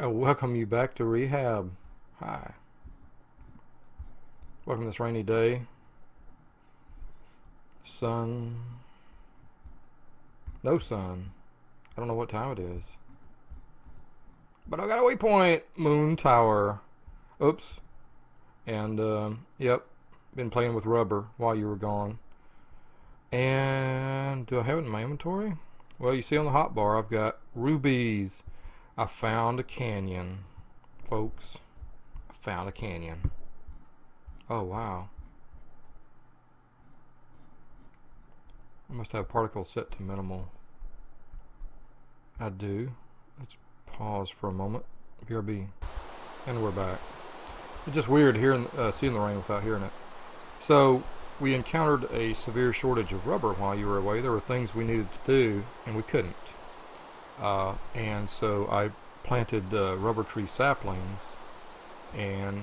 I welcome you back to Rehab. Hi. Welcome this rainy day. Sun. No sun. I don't know what time it is. But I got a waypoint. Moon Tower. Oops. And, yep. Been playing with rubber while you were gone. And do I have it in my inventory? Well, you see on the hotbar I've got rubies. I found a canyon, folks. I found a canyon. Oh, wow. I must have particles set to minimal. I do. Let's pause for a moment. BRB. And we're back. It's just weird hearing, seeing the rain without hearing it. So, we encountered a severe shortage of rubber while you were away. There were things we needed to do, and we couldn't. And so I planted rubber tree saplings, and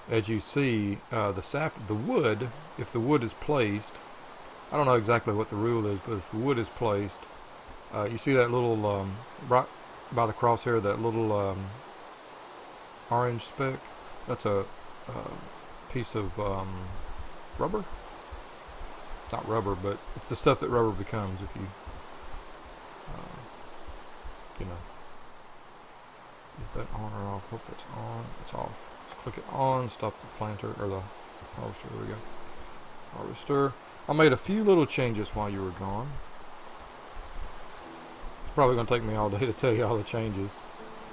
as you see, the wood, if the wood is placed, I don't know exactly what the rule is, but if the wood is placed, you see that little, right by the crosshair, that little orange speck? That's a piece of rubber? Not rubber, but it's the stuff that rubber becomes if you, you know. Is that on or off? Hope that's on. It's off. Let's click it on. Stop the planter or the harvester. There we go. Harvester. I made a few little changes while you were gone. It's probably going to take me all day to tell you all the changes.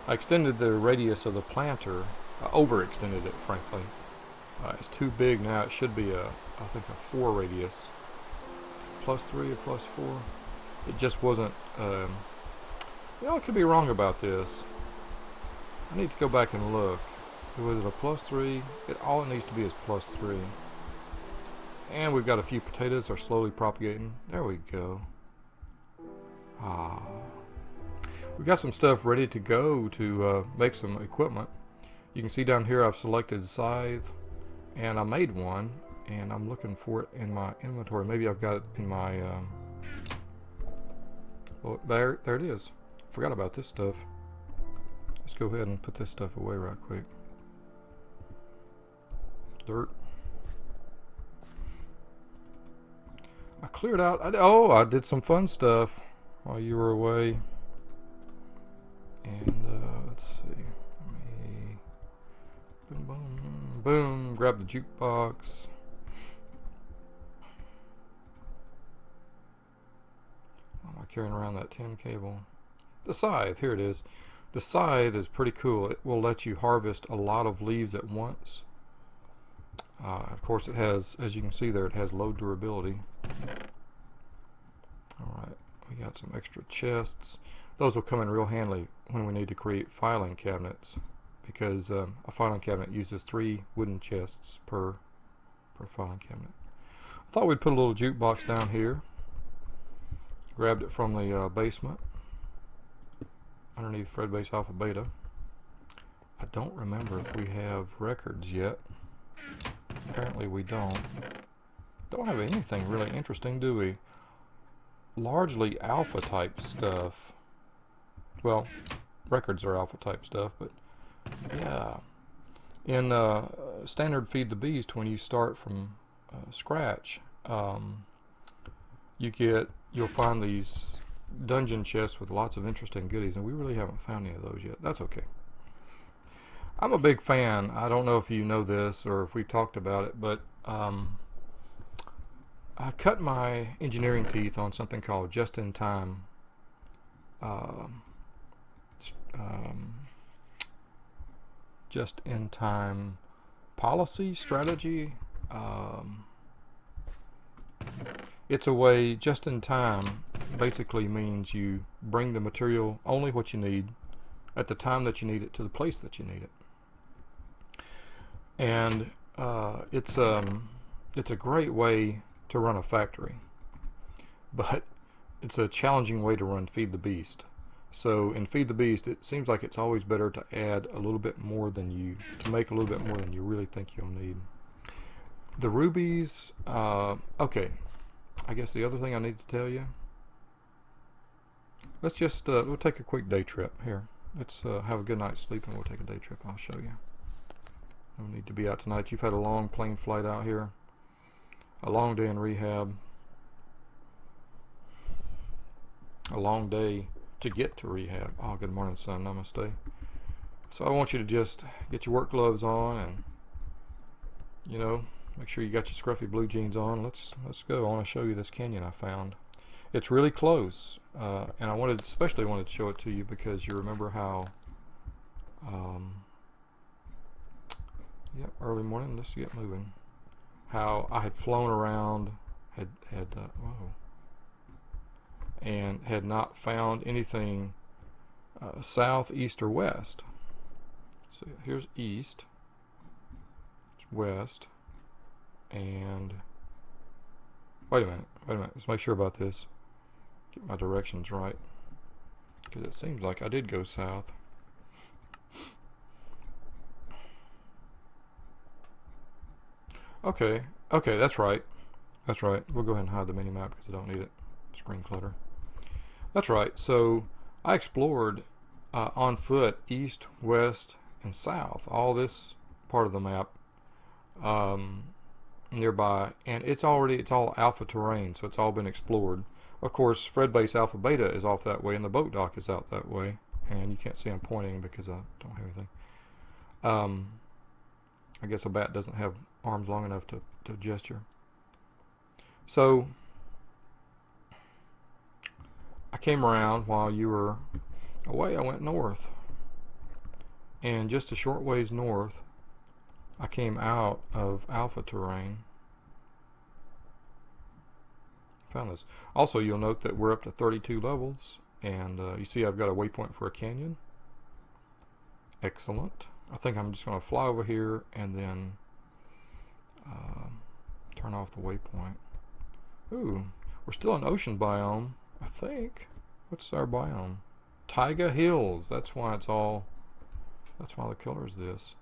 I extended the radius of the planter. I overextended it, frankly. It's too big now. It should be I think a 4 radius. +3 or +4. It just wasn't. I could be wrong about this. I need to go back and look. Was it a +3? All it needs to be is +3. And we've got a few potatoes that are slowly propagating. There we go. We've got some stuff ready to go to make some equipment. You can see down here I've selected scythe, and I made one, and I'm looking for it in my inventory. Maybe I've got it in my well, there it is. Forgot about this stuff. Let's go ahead and put this stuff away right quick. Dirt. I cleared out. I did some fun stuff while you were away. And let's see. Boom, boom, boom. Grab the jukebox. Why am I carrying around that tin cable? The scythe, here it is. The scythe is pretty cool. It will let you harvest a lot of leaves at once. Of course, it has, as you can see there, it has low durability. Alright, we got some extra chests. Those will come in real handy when we need to create filing cabinets, because a filing cabinet uses 3 wooden chests per filing cabinet. I thought we'd put a little jukebox down here. Grabbed it from the basement underneath Fred Base Alpha Beta. I don't remember if we have records yet. Apparently we don't. Don't have anything really interesting, do we? Largely alpha type stuff. Well, records are alpha type stuff, but yeah. In standard Feed the Beast, when you start from scratch, you'll find these dungeon chests with lots of interesting goodies, and we really haven't found any of those yet. That's okay. I'm a big fan. I don't know if you know this or if we talked about it, but I cut my engineering teeth on something called just-in-time just-in-time policy, strategy. It's a way, just-in-time basically means you bring the material, only what you need, at the time that you need it, to the place that you need it. And it's a great way to run a factory, but it's a challenging way to run Feed the Beast. So in Feed the Beast, it seems like it's always better to add a little bit more than to make a little bit more than you really think you'll need. The rubies, okay, I guess the other thing I need to tell you, let's just, we'll take a quick day trip here. let's have a good night's sleep and we'll take a day trip. I'll show you. No need to be out tonight. You've had a long plane flight out here. A long day in rehab. A long day to get to rehab. Oh, good morning, son. Namaste. So I want you to just get your work gloves on and, you know, make sure you got your scruffy blue jeans on. Let's go. I want to show you this canyon I found. It's really close, and I especially wanted to show it to you because you remember how, yep, early morning. Let's get moving. How I had flown around, and had not found anything south, east, or west. So here's east, west, and wait a minute. Let's make sure about this. Get my directions right, because it seems like I did go south. Okay, that's right. We'll go ahead and hide the mini map because I don't need it. Screen clutter. That's right. So I explored on foot east, west, and south. All this part of the map nearby, and it's all alpha terrain, so it's all been explored. Of course, Fred Base Alpha Beta is off that way, and the boat dock is out that way. And you can't see I'm pointing because I don't have anything. I guess a bat doesn't have arms long enough to gesture. So I came around while you were away. I went north, and just a short ways north I came out of alpha terrain. Found this. Also, you'll note that we're up to 32 levels, and you see I've got a waypoint for a canyon. Excellent. I think I'm just going to fly over here and then turn off the waypoint. Ooh, we're still in ocean biome, I think. What's our biome? Taiga Hills. That's why the color is this.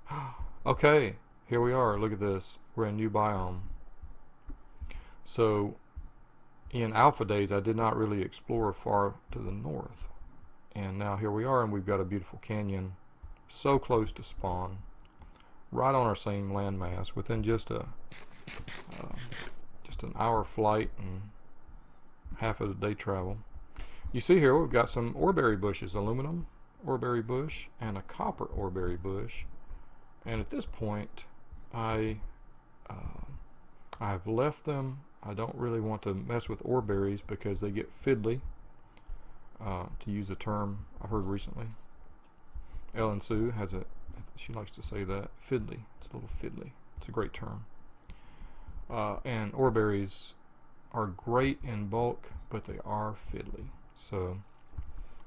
Okay, here we are. Look at this. We're in new biome. So in alpha days I did not really explore far to the north, and now here we are, and we've got a beautiful canyon so close to spawn, right on our same landmass, within just an hour flight and half of the day travel. You see here we've got some oreberry bushes, aluminum oreberry bush and a copper oreberry bush, and at this point I've left them. I don't really want to mess with oreberries because they get fiddly, to use a term I heard recently. Ellen Sue has she likes to say that, fiddly. It's a little fiddly. It's a great term. And oreberries are great in bulk, but they are fiddly. So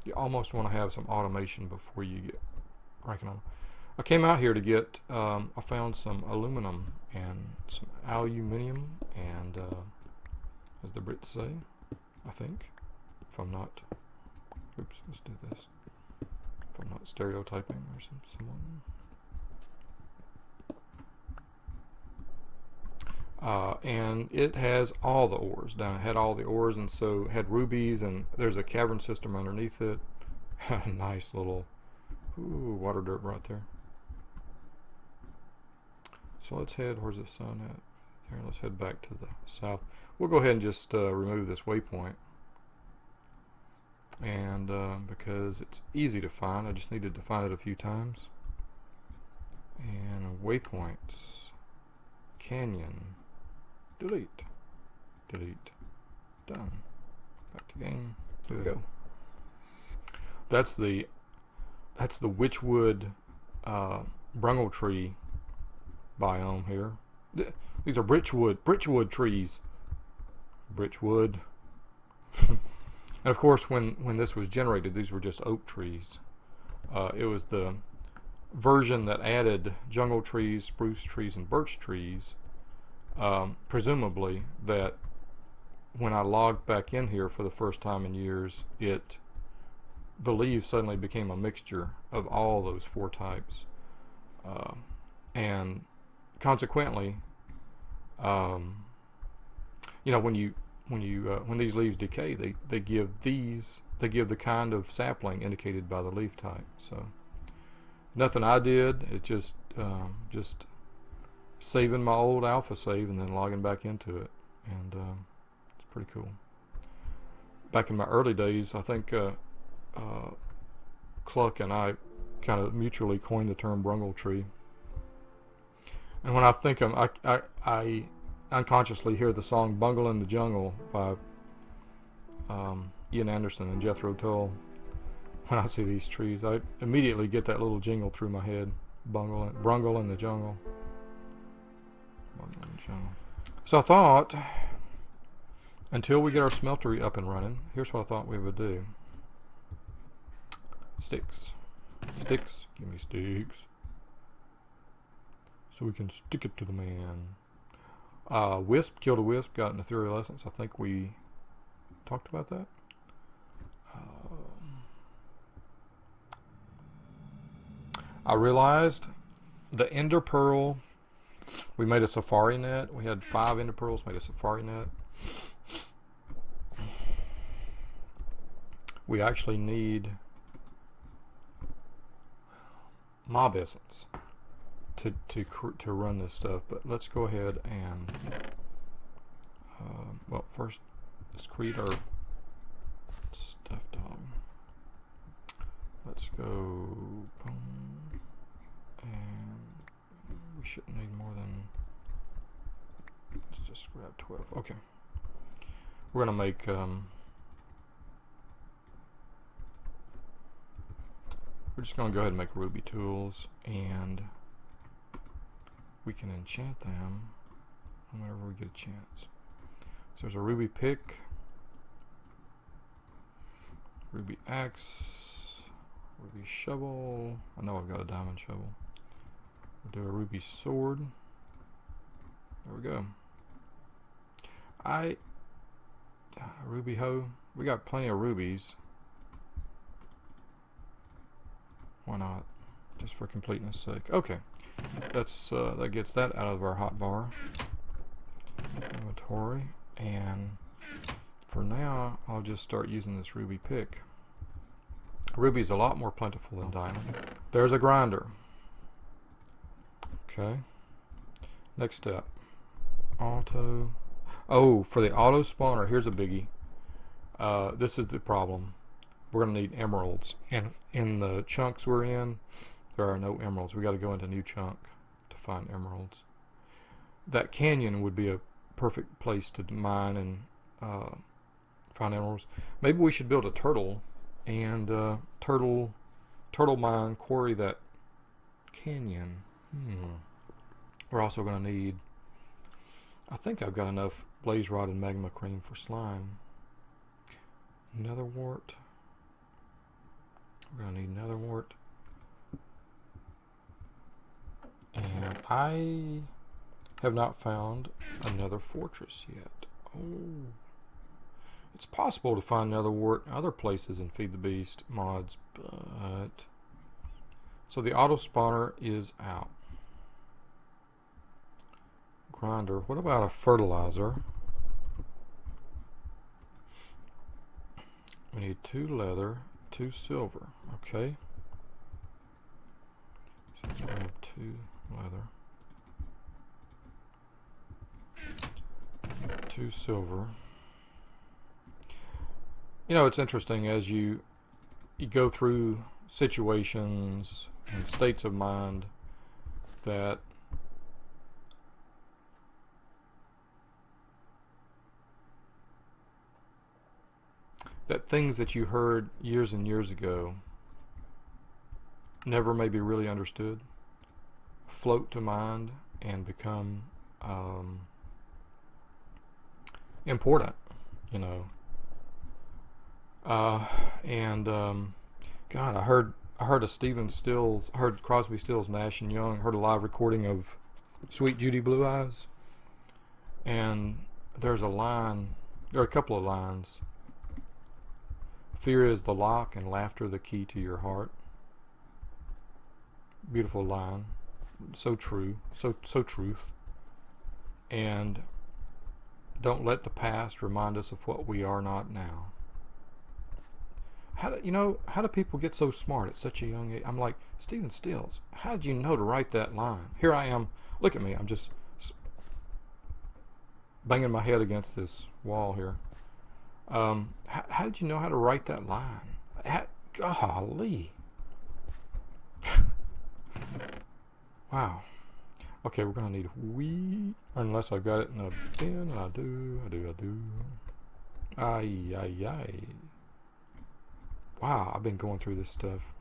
you almost want to have some automation before you get cranking on them. I came out here to get, I found some aluminum and some aluminium and, as the Brits say, I think, if I'm not, oops, let's do this, if I'm not stereotyping or someone. And it has all the ores down. It had all the ores, and so it had rubies, and there's a cavern system underneath it. Nice little water dirt right there. So let's head, where's the sun at? There, let's head back to the south. We'll go ahead and just remove this waypoint. And because it's easy to find, I just needed to find it a few times. And waypoints, canyon, delete, done. Back to game. Here we go. That's the witchwood brungle tree biome here. These are britchwood trees. Britchwood. And of course, when this was generated, these were just oak trees. It was the version that added jungle trees, spruce trees, and birch trees. Presumably that when I logged back in here for the first time in years, it believed suddenly became a mixture of all those four types. And consequently, you know, when you when these leaves decay, they give the kind of sapling indicated by the leaf type. So nothing I did. It's just saving my old alpha save and then logging back into it, and it's pretty cool. Back in my early days, I think Cluck and I kind of mutually coined the term brungle tree. And when I think I unconsciously hear the song "Bungle in the Jungle" by Ian Anderson and Jethro Tull. When I see these trees, I immediately get that little jingle through my head: Brungle in the jungle. Bungle in the jungle. So I thought, until we get our smeltery up and running, here's what I thought we would do. Sticks. Sticks. Give me sticks. So we can stick it to the man. Wisp. Killed a wisp. Got an ethereal essence. I think we talked about that. I realized the ender pearl. We made a safari net. We had 5 ender pearls. Made a safari net. We actually need mob essence to run this stuff. But let's go ahead and well, first let's create our stuffed dog. Let's go boom, and we shouldn't need more than, let's just grab 12. Okay, we're gonna make we're just gonna go ahead and make ruby tools, and we can enchant them whenever we get a chance. So there's a ruby pick, ruby axe, ruby shovel. I know I've got a diamond shovel. We'll do a ruby sword. There we go. Ruby hoe. We got plenty of rubies. Why not? Just for completeness sake. Okay. That's that gets that out of our hotbar inventory, and for now I'll just start using this ruby pick. Ruby is a lot more plentiful than diamond. There's a grinder. Okay. Next step. Auto. Oh, for the auto spawner, here's a biggie. This is the problem. We're going to need emeralds, and in the chunks we're in, there are no emeralds. We got to go into new chunk to find emeralds. That canyon would be a perfect place to mine and find emeralds. Maybe we should build a turtle and turtle mine, quarry that canyon. We're also going to need, I think I've got enough blaze rod and magma cream for slime. Nether wart. We're going to need nether wart. And I have not found another fortress yet. Oh. It's possible to find nether wart in other places in Feed the Beast mods, but... So the auto spawner is out. Grinder. What about a fertilizer? We need 2 leather, 2 silver. Okay. So let's grab 2 leather, 2 silver. You know, it's interesting as you go through situations and states of mind that things that you heard years and years ago never maybe really understood float to mind and become important, you know. God, I heard a Stephen Stills, I heard Crosby, Stills, Nash and Young, heard a live recording of Sweet Judy Blue Eyes, and there's a line, there are a couple of lines. Fear is the lock and laughter the key to your heart. Beautiful line. So true. So truth. And Don't let the past remind us of what we are not now. How do people get so smart at such a young age? I'm like, Stephen Stills, how did you know to write that line? Here I am. Look at me. I'm just banging my head against this wall here. How did you know how to write that line? Golly. Wow. Okay, we're going to need wheat, unless I've got it in a bin. I do. Ay. Wow, I've been going through this stuff.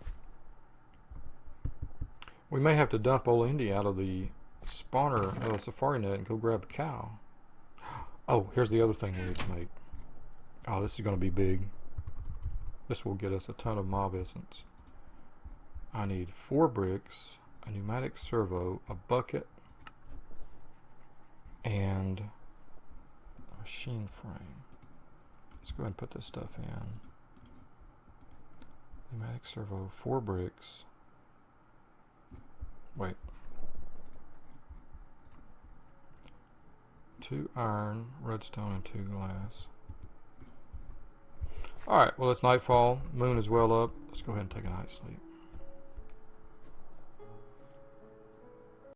We may have to dump old Indy out of the spawner, safari net, and go grab a cow. Oh, here's the other thing we need to make. Oh, this is going to be big. This will get us a ton of mob essence. I need 4 bricks, a pneumatic servo, a bucket, and a machine frame. Let's go ahead and put this stuff in. Pneumatic servo, 4 bricks. Wait. 2 iron, redstone, and 2 glass. Alright, well, it's nightfall. Moon is well up. Let's go ahead and take a night sleep.